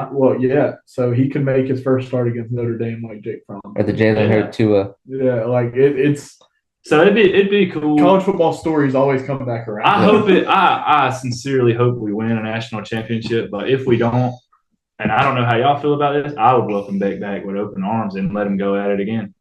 [SPEAKER 2] So he could make his first start against Notre Dame like Jake Fromm
[SPEAKER 1] or the Jalen Hurts Tua.
[SPEAKER 2] Yeah, like it's.
[SPEAKER 3] So it'd be cool.
[SPEAKER 2] College football stories always come back around.
[SPEAKER 3] I sincerely hope we win a national championship, but if we don't, and I don't know how y'all feel about this, I would welcome Beck back with open arms and let him go at it again.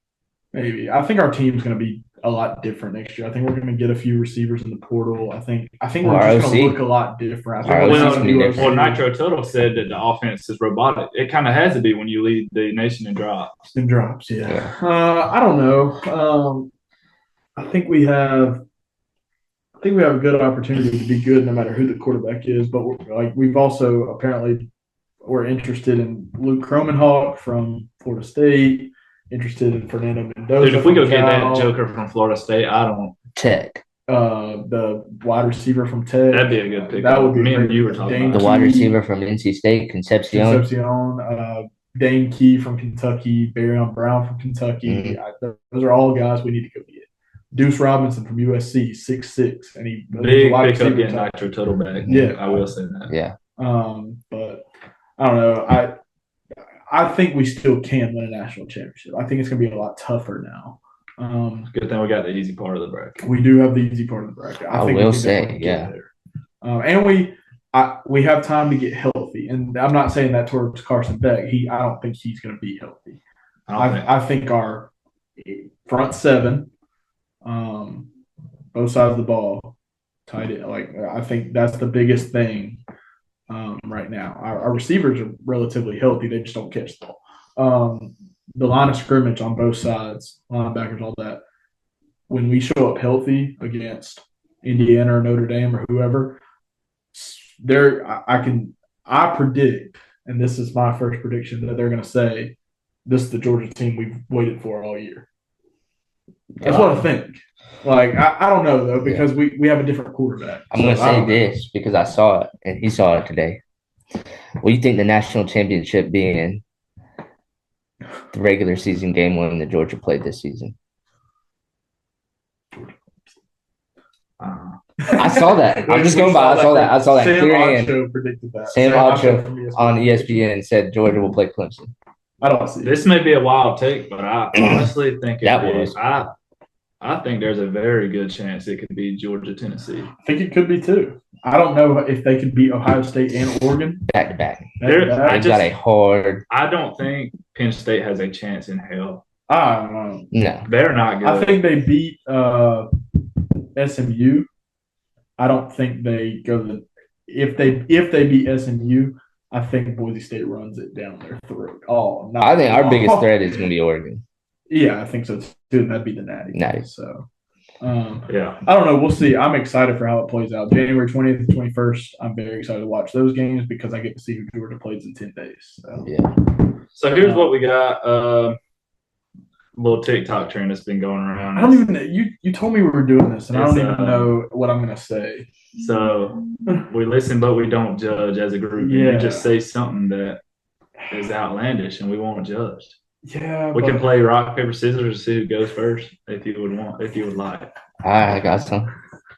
[SPEAKER 2] Maybe. I think our team's going to be a lot different next year. I think we're going to get a few receivers in the portal. I think we're just going to look a lot different.
[SPEAKER 3] Nitro Total said that the offense is robotic. It kind of has to be when you lead the nation in drops.
[SPEAKER 2] Yeah. I don't know. I think we have a good opportunity to be good no matter who the quarterback is. But we've also apparently we're interested in Luke Kromenhawk from Florida State. Interested in Fernando Mendoza.
[SPEAKER 3] Dude, if we go get that joker from Florida State, I don't.
[SPEAKER 1] Tech.
[SPEAKER 2] The wide receiver from Tech.
[SPEAKER 3] That'd be a good pick.
[SPEAKER 2] That would be
[SPEAKER 3] me and you were talking about.
[SPEAKER 1] The wide receiver from NC State, Concepcion.
[SPEAKER 2] Dane Key from Kentucky, Barryon Brown from Kentucky.
[SPEAKER 1] Mm-hmm.
[SPEAKER 2] Those are all guys we need to go get. Deuce Robinson from USC, 6'6", and he
[SPEAKER 3] big pickup getting Nitro Total back. Yeah, I will say that.
[SPEAKER 1] Yeah.
[SPEAKER 2] But I don't know. I think we still can win a national championship. I think it's going to be a lot tougher now.
[SPEAKER 3] Good thing we got the easy part of the bracket.
[SPEAKER 2] We do have the easy part of the bracket.
[SPEAKER 1] I will say, yeah.
[SPEAKER 2] And we have time to get healthy. And I'm not saying that towards Carson Beck. I don't think he's going to be healthy. I think our front seven, both sides of the ball, tight end. I think that's the biggest thing. Right now, our receivers are relatively healthy. They just don't catch the ball. The line of scrimmage on both sides, linebackers, all that. When we show up healthy against Indiana or Notre Dame or whoever, I predict, and this is my first prediction, that they're going to say, "This is the Georgia team we've waited for all year." That's what I think. I don't know, though, because we have a different quarterback.
[SPEAKER 1] I'm going to say this because I saw it, and he saw it today. What do you think the national championship being the regular season game one that Georgia played this season? I saw that. I'm just going by. I saw that.
[SPEAKER 2] Sam predicted that.
[SPEAKER 1] Sam Ocho on ESPN said Georgia will play Clemson.
[SPEAKER 2] I don't see it.
[SPEAKER 3] This may be a wild take, but I honestly think I think there's a very good chance it could be Georgia, Tennessee.
[SPEAKER 2] I think it could be too. I don't know if they could beat Ohio State and Oregon.
[SPEAKER 1] Back to back.
[SPEAKER 3] I don't think Penn State has a chance in hell.
[SPEAKER 2] No.
[SPEAKER 3] They're not good.
[SPEAKER 2] I think they beat SMU. I don't think they go if they beat SMU, I think Boise State runs it down their throat. I
[SPEAKER 1] think our biggest threat is going to be Oregon.
[SPEAKER 2] Yeah, I think so too. That'd be the Natty.
[SPEAKER 1] Natty.
[SPEAKER 2] So,
[SPEAKER 3] yeah.
[SPEAKER 2] I don't know. We'll see. I'm excited for how it plays out. January 20th, 21st. I'm very excited to watch those games because I get to see who Georgia plays in 10 days. So.
[SPEAKER 1] Yeah.
[SPEAKER 3] So here's what we got. Little TikTok trend that's been going around.
[SPEAKER 2] I don't even know. You told me we were doing this, and I don't even know what I'm going to say.
[SPEAKER 3] So we listen, but we don't judge as a group.
[SPEAKER 2] Yeah.
[SPEAKER 3] You just say something that is outlandish, and we won't judge.
[SPEAKER 2] Yeah.
[SPEAKER 3] We can play rock, paper, scissors to see who goes first if you would like.
[SPEAKER 1] All right, I got some.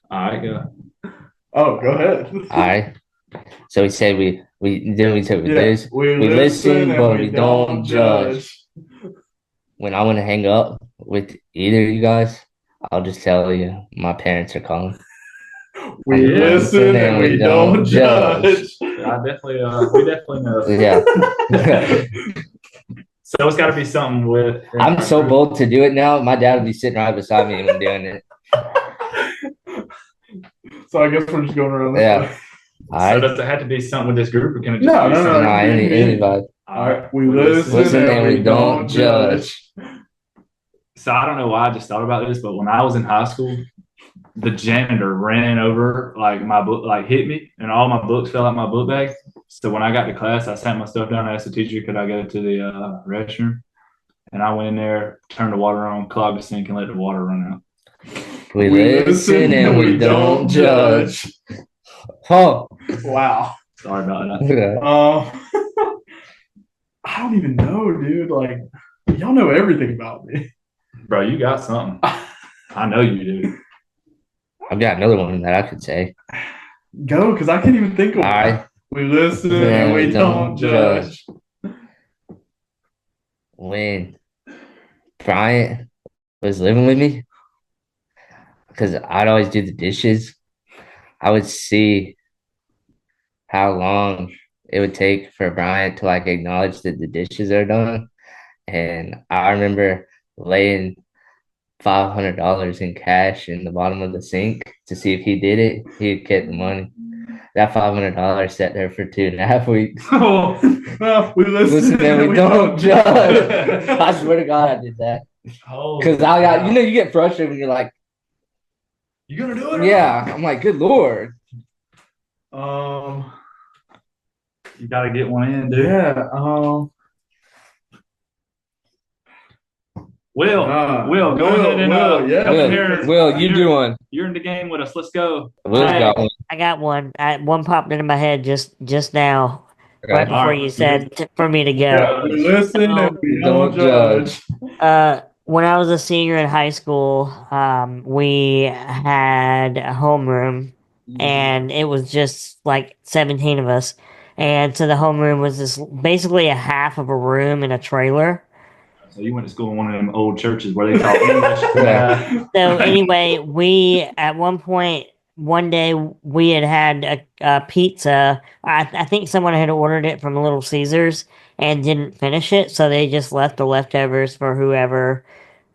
[SPEAKER 3] All right, go.
[SPEAKER 2] Oh, go ahead.
[SPEAKER 1] All right. So we say we listen,
[SPEAKER 2] but
[SPEAKER 1] we don't judge. When I want to hang up with either of you guys, I'll just tell you my parents are calling.
[SPEAKER 2] We listen and we don't judge.
[SPEAKER 3] We definitely know.
[SPEAKER 1] Yeah.
[SPEAKER 3] So it's got to be something with.
[SPEAKER 1] I'm so bold to do it now. My dad would be sitting right beside me when I'm doing it.
[SPEAKER 2] So I guess we're just going around this way.
[SPEAKER 3] So does it have to be something with this group, or can it just
[SPEAKER 2] No.
[SPEAKER 1] Anybody.
[SPEAKER 2] All right, we listen and we don't judge.
[SPEAKER 3] So I don't know why I just thought about this, but when I was in high school, the janitor ran over my book, hit me, and all my books fell out my book bag. So when I got to class, I sat my stuff down and asked the teacher, could I go to the restroom? And I went in there, turned the water on, clogged the sink, and let the water run out.
[SPEAKER 1] We listen and we don't judge. Oh,
[SPEAKER 2] wow.
[SPEAKER 3] Sorry about that.
[SPEAKER 2] I don't even know, dude. Y'all know everything about me.
[SPEAKER 3] Bro, you got something. I know you do.
[SPEAKER 1] I've got another one that I could say.
[SPEAKER 2] Go, because I can't even think of
[SPEAKER 1] one. All right.
[SPEAKER 2] We listen and we don't judge.
[SPEAKER 1] When Bryant was living with me, because I'd always do the dishes, I would see how long it would take for Bryant to acknowledge that the dishes are done. And I remember laying $500 in cash in the bottom of the sink to see if he did it. He'd get the money. That $500 sat there for 2.5 weeks.
[SPEAKER 2] We listen
[SPEAKER 1] and we don't judge. I swear to God, I did that. Because I got, you get frustrated when you're like,
[SPEAKER 3] you gonna do it?
[SPEAKER 1] Yeah. I'm like, good Lord.
[SPEAKER 3] You gotta get one in, dude.
[SPEAKER 2] Yeah.
[SPEAKER 3] Will, go ahead and
[SPEAKER 1] Will, you do one.
[SPEAKER 3] You're in the game with us. Let's go.
[SPEAKER 5] I got one. One popped into my head just now, right before you said for me to go.
[SPEAKER 2] Yeah, we listen and we don't judge.
[SPEAKER 5] When I was a senior in high school, we had a homeroom, and it was just 17 of us. And so the homeroom was basically a half of a room in a trailer.
[SPEAKER 3] So you went to school in one of them old churches where they talk English. Yeah.
[SPEAKER 5] So anyway, we at one day we had a pizza. I think someone had ordered it from Little Caesars and didn't finish it, so they just left the leftovers for whoever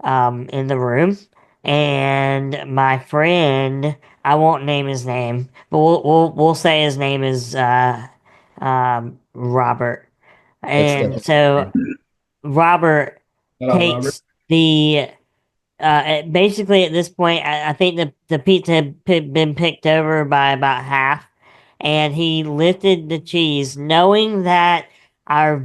[SPEAKER 5] in the room. And my friend, I won't name his name, but we'll say his name is Robert. And so Robert takes the basically at this point, I think the pizza had been picked over by about half, and he lifted the cheese, knowing that there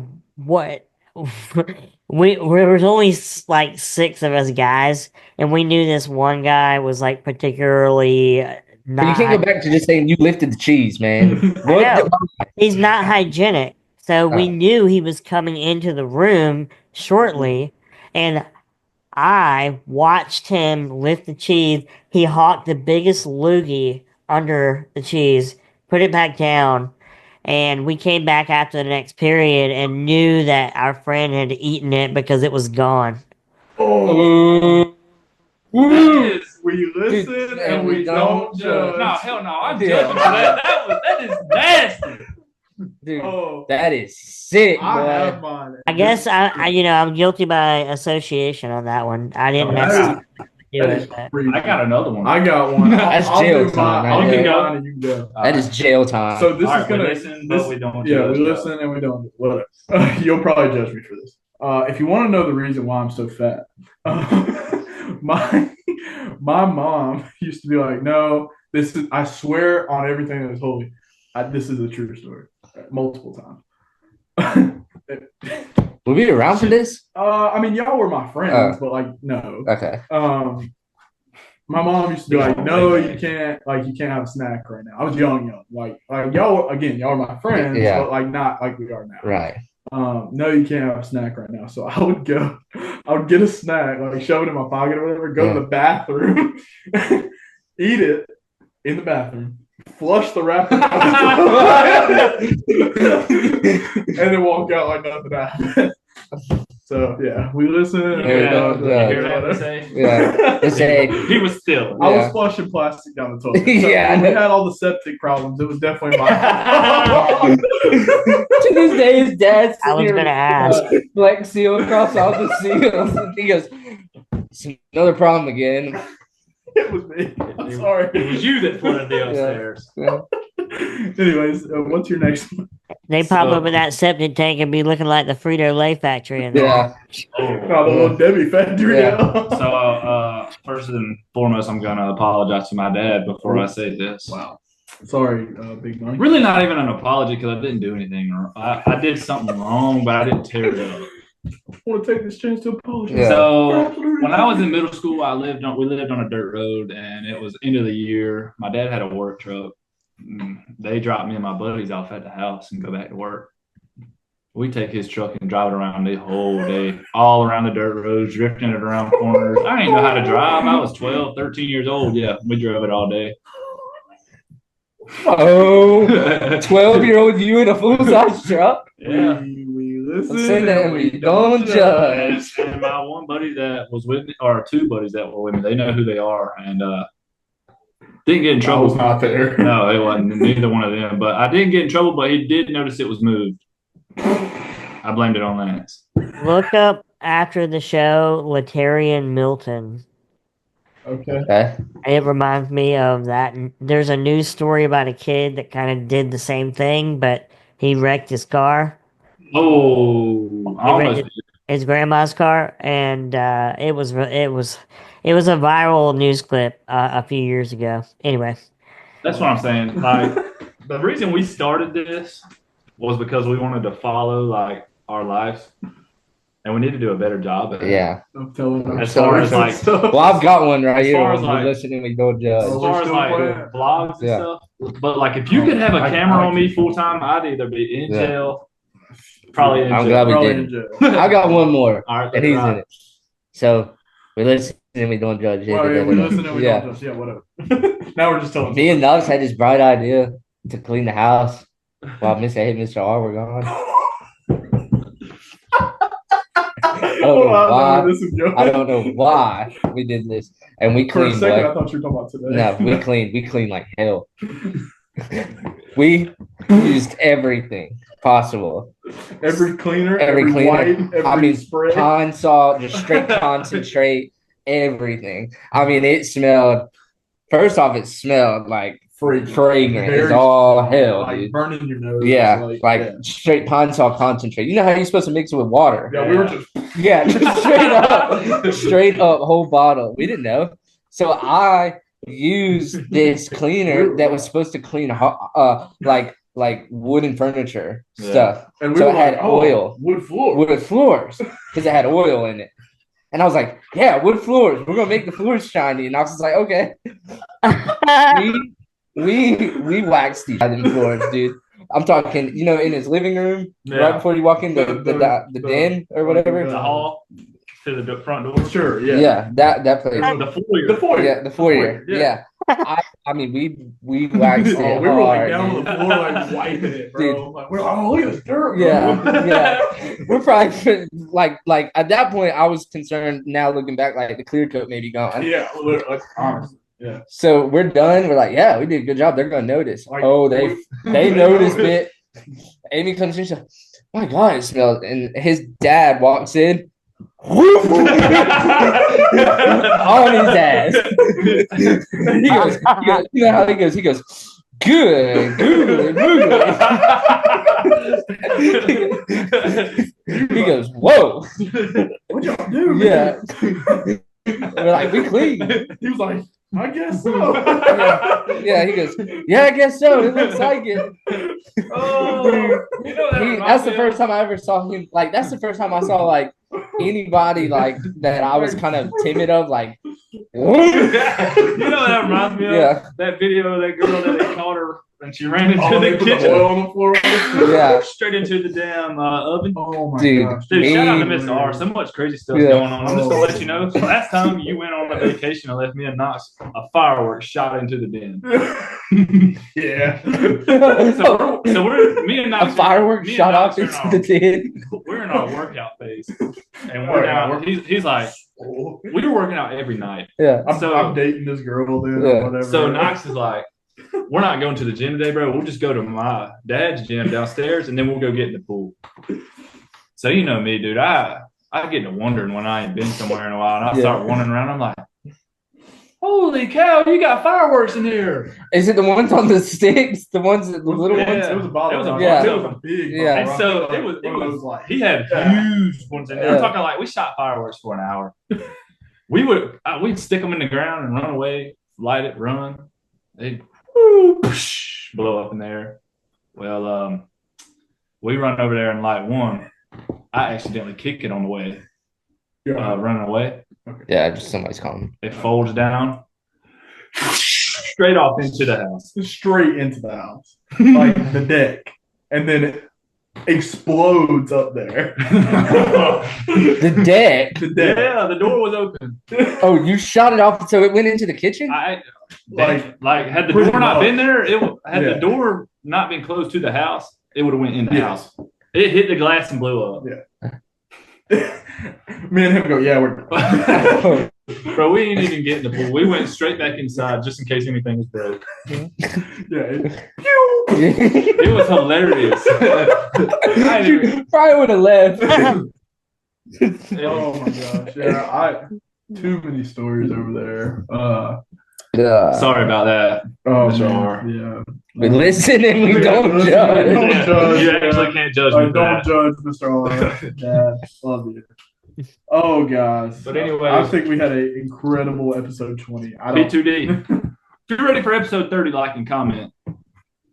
[SPEAKER 5] was only 6 of us guys, and we knew this one guy was particularly not.
[SPEAKER 1] You can't go back to just saying you lifted the cheese, man.
[SPEAKER 5] He's not hygienic, so we knew he was coming into the room shortly, and I watched him lift the cheese. He hawked the biggest loogie under the cheese, put it back down, and we came back after the next period and knew that our friend had eaten it because it was gone.
[SPEAKER 2] Oh. We listen and we don't judge.
[SPEAKER 3] No, hell no. I'm judging for that. That is nasty.
[SPEAKER 1] Dude, that is sick,
[SPEAKER 2] I have mine.
[SPEAKER 5] I guess I'm guilty by association on that one. I didn't necessarily do it.
[SPEAKER 3] I got another one.
[SPEAKER 2] I got one.
[SPEAKER 1] That's jail time.
[SPEAKER 2] I'll
[SPEAKER 3] You
[SPEAKER 2] do
[SPEAKER 3] go.
[SPEAKER 2] mine and you go.
[SPEAKER 1] That is jail time.
[SPEAKER 2] So this
[SPEAKER 3] All
[SPEAKER 2] is
[SPEAKER 3] right,
[SPEAKER 2] gonna
[SPEAKER 3] we listen, but we don't
[SPEAKER 2] yeah,
[SPEAKER 3] judge.
[SPEAKER 2] we listen and we don't. Whatever. You'll probably judge me for this. If you want to know the reason why I'm so fat, my mom used to be like, "No, this is. I swear on everything that is holy, this is a true story, multiple times."
[SPEAKER 1] Were we around for this?
[SPEAKER 2] I mean, y'all were my friends, but like, no.
[SPEAKER 1] Okay.
[SPEAKER 2] My mom used to be like, "No, you can't. Like, you can't have a snack right now." I was young. Like y'all are my friends, but like not like we are now.
[SPEAKER 1] Right.
[SPEAKER 2] No, you can't have a snack right now. So I would get a snack, like shove it in my pocket or whatever, go to the bathroom, eat it in the bathroom, flush the wrapper, and then walk out like nothing happened. So yeah, we listen.
[SPEAKER 3] You hear that to say?
[SPEAKER 1] Yeah. To say
[SPEAKER 3] he was still.
[SPEAKER 2] I was flushing plastic down the toilet. So
[SPEAKER 1] yeah.
[SPEAKER 2] When we had all the septic problems, it was definitely my
[SPEAKER 1] To this day, his dad's
[SPEAKER 5] I was gonna ask.
[SPEAKER 1] Black seal across all the seals. He goes, "It's another problem again."
[SPEAKER 2] It was me. I'm sorry.
[SPEAKER 3] It was you that flooded the upstairs.
[SPEAKER 1] Yeah.
[SPEAKER 2] Anyways, what's your next one?
[SPEAKER 5] They pop up in that septic tank and be looking like the Frito-Lay factory in there.
[SPEAKER 1] Yeah.
[SPEAKER 2] The little Debbie factory.
[SPEAKER 1] Yeah.
[SPEAKER 3] So, first and foremost, I'm going to apologize to my dad before I say this.
[SPEAKER 2] Wow. Sorry, Big Money.
[SPEAKER 3] Really not even an apology because I didn't do anything wrong. I did something wrong, but I didn't tear it up.
[SPEAKER 2] I want to take this chance to apologize.
[SPEAKER 1] Yeah.
[SPEAKER 3] So when I was in middle school, we lived on a dirt road, and it was end of the year. My dad had a work truck. They dropped me and my buddies off at the house and go back to work. We take his truck and drive it around the whole day, all around the dirt roads, drifting it around corners. I didn't know how to drive. I was 12, 13 years old. Yeah, we drove it all day.
[SPEAKER 1] Oh, 12-year-old you in a full-size truck?
[SPEAKER 3] Yeah.
[SPEAKER 2] We listen.
[SPEAKER 1] Say that and we don't judge.
[SPEAKER 3] And my one buddy that was with me, or two buddies that were with me, they know who they are, and didn't get in trouble.
[SPEAKER 2] I was not there.
[SPEAKER 3] No, it wasn't. Neither one of them. But I didn't get in trouble, but he did notice it was moved. I blamed it on that.
[SPEAKER 5] Look up after the show, Latarian Milton.
[SPEAKER 2] Okay.
[SPEAKER 5] It reminds me of that. There's a news story about a kid that kind of did the same thing, but he wrecked his car.
[SPEAKER 3] Oh, almost.
[SPEAKER 5] His grandma's car, and it was a viral news clip a few years ago. Anyway,
[SPEAKER 3] that's what I'm saying. Like, the reason we started this was because we wanted to follow like our lives, and we need to do a better job at it.
[SPEAKER 1] Yeah.
[SPEAKER 2] I'm telling you.
[SPEAKER 3] As far as like,
[SPEAKER 1] well, I've got one right here.
[SPEAKER 3] far as,
[SPEAKER 1] We're
[SPEAKER 3] like-
[SPEAKER 1] listening, we don't judge.
[SPEAKER 3] as far as like vlogs and stuff. But like, if you could have a camera on me full time, I'd either be in jail. Probably in jail.
[SPEAKER 1] I'm glad we did. I got one more,
[SPEAKER 3] All right,
[SPEAKER 1] and he's in it. So we listen and we don't judge.
[SPEAKER 2] We listen and we don't judge. Yeah, whatever. Now we're just telling.
[SPEAKER 1] Me and Nux had this bright idea to clean the house while Mr. R were gone. I don't know why we did this, and we
[SPEAKER 2] For a
[SPEAKER 1] cleaned.
[SPEAKER 2] second, I thought you were talking about today.
[SPEAKER 1] No, we cleaned. We cleaned like hell. We used everything possible.
[SPEAKER 2] Every cleaner,
[SPEAKER 1] Every cleaner.
[SPEAKER 2] white, every spray.
[SPEAKER 1] Pine salt, just straight concentrate, everything. I mean, it smelled. First off, it smelled like fragrant. It's all hell,
[SPEAKER 2] like
[SPEAKER 1] dude.
[SPEAKER 2] burning your nose.
[SPEAKER 1] Yeah, straight pine salt concentrate. You know how you're supposed to mix it with water?
[SPEAKER 2] Yeah, we were just.
[SPEAKER 1] Yeah, just straight up, whole bottle. We didn't know. So I used this cleaner that was supposed to clean like wooden furniture stuff.
[SPEAKER 2] And
[SPEAKER 1] so it had oil.
[SPEAKER 2] Wood
[SPEAKER 1] floors because it had oil in it. And I was like, yeah, wood floors. We're gonna make the floors shiny. And I was just like, okay. we waxed these floors, dude. I'm talking, in his living room, right before you walk in the den or whatever.
[SPEAKER 3] The hall to the front door.
[SPEAKER 2] Sure, yeah.
[SPEAKER 1] Yeah, that place.
[SPEAKER 3] The foyer.
[SPEAKER 1] Yeah, the foyer. Yeah. I mean, we waxed it.
[SPEAKER 2] We were like down on the floor, like wiping it, bro.
[SPEAKER 1] Dude.
[SPEAKER 2] Like, we're like, oh, look at this dirt, bro.
[SPEAKER 1] Yeah. We're probably like at that point, I was concerned. Now looking back, like the clear coat may be gone.
[SPEAKER 2] Yeah, like, honestly. Yeah.
[SPEAKER 1] So we're done. We're like, yeah, we did a good job. They're gonna notice.
[SPEAKER 2] Like,
[SPEAKER 1] they noticed it. Amy comes in. She's like, my God, it smells. And his dad walks in. On his ass. he goes, you know how he goes? He goes, good. He He goes, "Whoa,
[SPEAKER 2] what y'all do?"
[SPEAKER 1] Yeah. We're like, "We clean."
[SPEAKER 2] He was like, "I guess so."
[SPEAKER 1] Yeah, he goes, "Yeah, I guess so. It looks like it."
[SPEAKER 3] Oh, you know
[SPEAKER 1] That's the first time I ever saw him. Like, that's the first time I saw like anybody like that I was kind of timid of. Like,
[SPEAKER 3] you know what that reminds me of?
[SPEAKER 1] Yeah.
[SPEAKER 3] That video of that girl that they caught her and she ran into the
[SPEAKER 2] put
[SPEAKER 3] kitchen.
[SPEAKER 2] the oil on the floor.
[SPEAKER 1] Yeah.
[SPEAKER 3] Straight into the damn oven.
[SPEAKER 2] Oh my
[SPEAKER 1] Dude.
[SPEAKER 2] gosh.
[SPEAKER 3] Dude, shout out to Miss R. So much crazy stuff going on. I'm just gonna let you know. Last time you went on a vacation and left me and Knox a firework shot into the den.
[SPEAKER 2] Yeah.
[SPEAKER 3] So we're me and Knox.
[SPEAKER 1] A firework shot off into the den.
[SPEAKER 3] We're in our workout phase, and we're down. He's like, we were working out every night.
[SPEAKER 1] Yeah.
[SPEAKER 2] I'm dating this girl then or whatever.
[SPEAKER 3] So Knox is like, we're not going to the gym today, bro. We'll just go to my dad's gym downstairs, and then we'll go get in the pool. So you know me, dude. I get to wondering when I ain't been somewhere in a while, and I start wandering around. I'm like, holy cow, you got fireworks in here.
[SPEAKER 1] Is it the ones on the sticks? The ones, the little ones?
[SPEAKER 2] It was a bottle.
[SPEAKER 3] It was a
[SPEAKER 2] big.
[SPEAKER 1] Yeah.
[SPEAKER 3] And so it was like he had huge ones in there. I'm talking like we shot fireworks for an hour. We'd stick them in the ground and run away, light it, run. They'd blow up in there. Well, we run over there and light one. I accidentally kick it on the way, running away.
[SPEAKER 1] Yeah, just somebody's calling.
[SPEAKER 3] It folds down straight off into the house.
[SPEAKER 2] Straight into the house. Like the deck. And then it explodes up there.
[SPEAKER 1] The deck?
[SPEAKER 2] The deck.
[SPEAKER 3] Yeah, the door was open.
[SPEAKER 1] Oh, you shot it off so it went into the kitchen?
[SPEAKER 3] Had the door not been there, the door not been closed to the house, it would have went in the house. It hit the glass and blew up.
[SPEAKER 2] Yeah. Me and him go, yeah, we're
[SPEAKER 3] Bro, we didn't even get in the pool. We went straight back inside just in case anything was broke. It was hilarious.
[SPEAKER 1] You probably would have left.
[SPEAKER 2] Oh my gosh. Yeah, too many stories over there.
[SPEAKER 3] Sorry about that.
[SPEAKER 2] Oh,
[SPEAKER 3] man.
[SPEAKER 2] Yeah.
[SPEAKER 1] We listen and we don't judge.
[SPEAKER 2] Don't judge.
[SPEAKER 3] You actually can't judge me.
[SPEAKER 2] Don't judge, Mr. R. Yeah, love you. Oh, guys.
[SPEAKER 3] But anyway,
[SPEAKER 2] I think we had an incredible episode 20.
[SPEAKER 3] B2D. If you're ready for episode 30, like and comment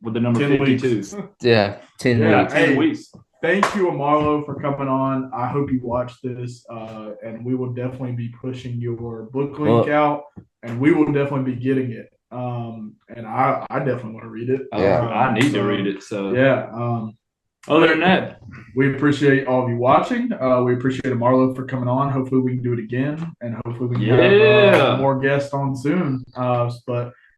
[SPEAKER 3] with the number 52.
[SPEAKER 2] Weeks.
[SPEAKER 1] Yeah, 10 weeks.
[SPEAKER 3] 10 weeks.
[SPEAKER 2] Thank you, Amarlo, for coming on. I hope you watched this, and we will definitely be pushing your book link out, and we will definitely be getting it. And I definitely want to read it.
[SPEAKER 3] I need to read it. So
[SPEAKER 2] yeah.
[SPEAKER 3] Other than that,
[SPEAKER 2] we appreciate all of you watching. We appreciate Amarlo for coming on. Hopefully we can do it again, and hopefully we can have more guests on soon. But